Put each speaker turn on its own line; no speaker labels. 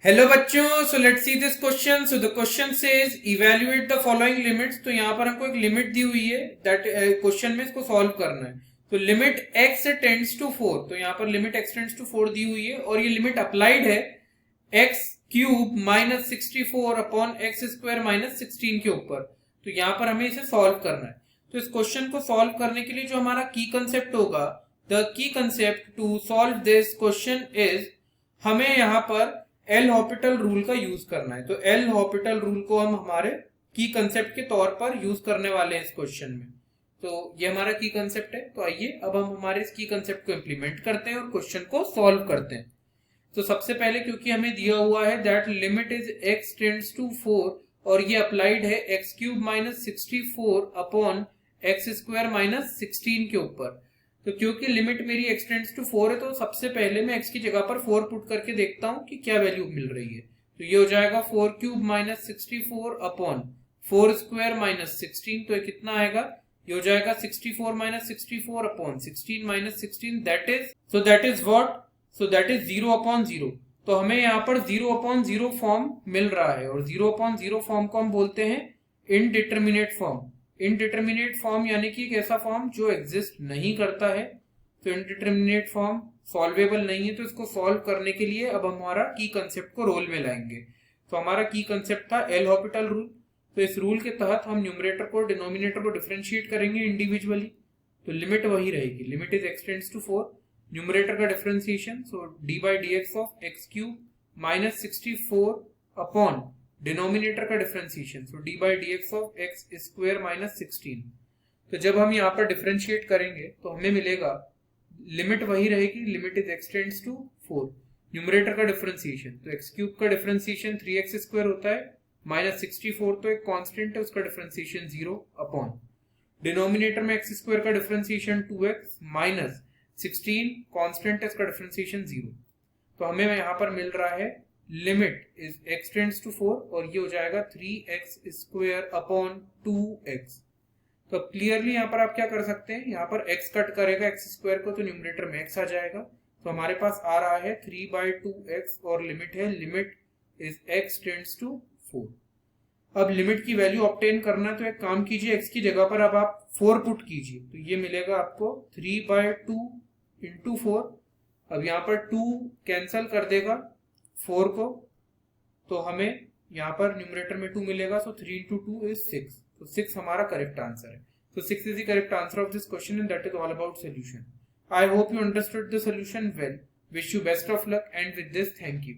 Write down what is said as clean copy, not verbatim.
Hello बच्चों, so let's see this question. So the question says evaluate the following limits. तो यहाँ पर हमको एक लिमिट दी हुई है दैट क्वेश्चन में इसको सॉल्व करना है। तो लिमिट x टेंड्स टू 4, तो यहाँ पर लिमिट x टेंड्स टू 4 दी हुई है और ये लिमिट अप्लाइड है x cube minus 64 upon x square minus 16 के ऊपर। तो यहाँ पर हमें इसे सॉल्व करना है। तो इस क्वेश्चन को सॉल्व करने के लिए जो हमारा की कंसेप्ट होगा, the key concept to solve this question is, हमें यहाँ पर एल हॉपिटल रूल का यूज करना है। तो एल हॉपिटल रूल को हम हमारे की कंसेप्ट के तौर पर यूज करने वाले हैं इस क्वेश्चन में। तो ये हमारा की कंसेप्ट है। तो आइए अब हम हमारे इस की कंसेप्ट को इंप्लीमेंट करते हैं और क्वेश्चन को सॉल्व करते हैं। तो सबसे पहले क्योंकि हमें दिया हुआ है that limit is x tends to 4 और ये अप्लाइड है x cube minus 64 upon x square minus 16 के ऊपर। तो क्योंकि लिमिट मेरी x टेंड्स टू 4 है तो सबसे पहले मैं x की जगह पर 4 पुट करके देखता हूं कि क्या वैल्यू मिल रही है। तो ये हो जाएगा 4 cube minus 64 upon 4 square minus 16। तो ये कितना आएगा? ये हो जाएगा 64 minus 64 upon 16 minus 16, that is what? So that is 0 upon 0। तो हमें यहाँ पर 0 अपॉन 0 फॉर्म मिल रहा है और 0 अपॉन 0 फॉर्म को हम बोलते हैं इनडिटर्मिनेट फॉर्म। इनडिटर्मिनेट फॉर्म यानी कि एक ऐसा फॉर्म जो एग्जिस्ट नहीं करता है। तो इनडिटर्मिनेट फॉर्म सॉल्वेबल नहीं है। तो इसको सॉल्व करने के लिए अब हम हमारा की कंसेप्ट को रोल में लाएंगे। तो हमारा की कंसेप्ट था एल हॉपिटल रूल। तो इस रूल के तहत हम न्यूमरेटर को डिनोमिनेटर को डिफरेंशिएट करेंगे इंडिविजुअली। तो लिमिट वही रहेगी, limit is x tends to 4, numerator का differentiation, so D by D X of X cube minus 64 upon denominator का differentiation, so D by D X of X square minus 16। तो जब हम यहाँ पर डिफरेंशिएट करेंगे तो हमें मिलेगा, लिमिट वही रहेगी, limit is x tends to 4, numerator का डिफरेंशिएशन, तो एक्स क्यूब का डिफरेंशिएशन 3x स्क्वायर होता है माइनस 64 तो एक कांस्टेंट है उसका डिफरेंशिएशन 0 अपॉन डिनोमिनेटर में एक्स स्क्वायर का डिफरेंशिएशन 2x माइनस 16 कांस्टेंट है इसका डिफरेंशिएशन 0। तो हमें यहाँ पर मिल रहा है limit is x tends to 4 और ये हो जाएगा 3x स्क्वायर अपॉन 2x। तो क्लियरली यहाँ पर आप क्या कर सकते हैं, यहाँ पर x कट करेगा x स्क्वायर को तो न्यूमरेटर में x आ जाएगा। तो हमारे पास आ रहा है 3/2x और लिमिट है, limit is x tends to 4। अब लिमिट की वैल्यू ऑब्टेन करना है तो एक काम कीजिए, x की जगह पर अब आप 4 पुट कीजिए। तो ये मिलेगा आपको 3/2 इंटू 4। अब यहाँ पर 2 कैंसल कर देगा 4 को, तो हमें यहाँ पर न्यूमरेटर में 2 मिलेगा। सो 3 इंटू 2 इज 6। तो 6 हमारा करेक्ट आंसर है। So 6 is the correct answer of this question and that is all about solution. I hope you understood the solution well. Wish you best of luck and with this, thank you.